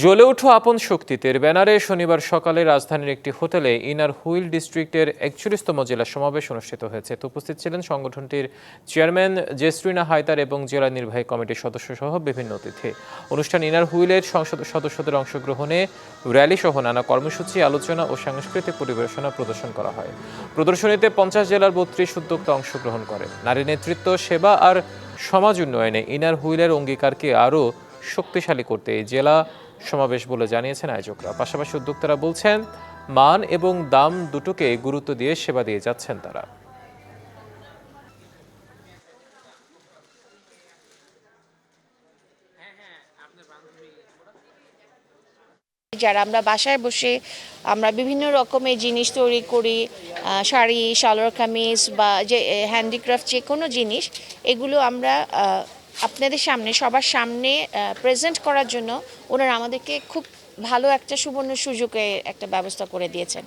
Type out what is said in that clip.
জ্বলে ওঠো আপন শক্তিতে ব্যানারে শনিবার সকালে রাজধানীর একটি হোটেলে ইনার হুইল ডিস্ট্রিক্টের ৪১তম জেলা সমাবেশ অনুষ্ঠিত হয়েছে। উপস্থিত ছিলেন সংগঠনটির চেয়ারম্যান জেসরিনা হায়দার এবং জেলা নির্বাহী কমিটির সদস্য সহ বিভিন্ন অতিথি। অনুষ্ঠান ইনার হুইলের সংসদ সদস্যদের অংশগ্রহণে র্যালি সহ নানা কর্মসূচি, আলোচনা ও সাংস্কৃতিক পরিবেশনা প্রদর্শন করা হয়। প্রদর্শনীতে ৫০ জেলার ৩২ উদ্যোক্তা অংশগ্রহণ করে। নারী নেতৃত্ব, সেবা আর সমাজ উন্নয়নে ইনার হুইলের অঙ্গীকারকে আরও শক্তিশালী করতে এই জেলা সমাবেশ বলে জানিয়েছেন আয়োজকরা। পাশাপাশি উদ্যোক্তারা বলছেন, মান এবং দাম দুটোকে গুরুত্ব দিয়ে সেবা দিয়ে যাচ্ছেন তারা। যারা আমরা বাসায় বসে আমরা বিভিন্ন রকমের জিনিস তৈরি করি, শাড়ি, সালোয়ার কামিজ বা যে হ্যান্ডিক্রাফট যে কোনো জিনিস, এগুলো আমরা আপনাদের সামনে সবার সামনে প্রেজেন্ট করার জন্য ওনারা আমাদেরকে খুব ভালো একটা সুবর্ণ সুযোগে একটা ব্যবস্থা করে দিয়েছেন।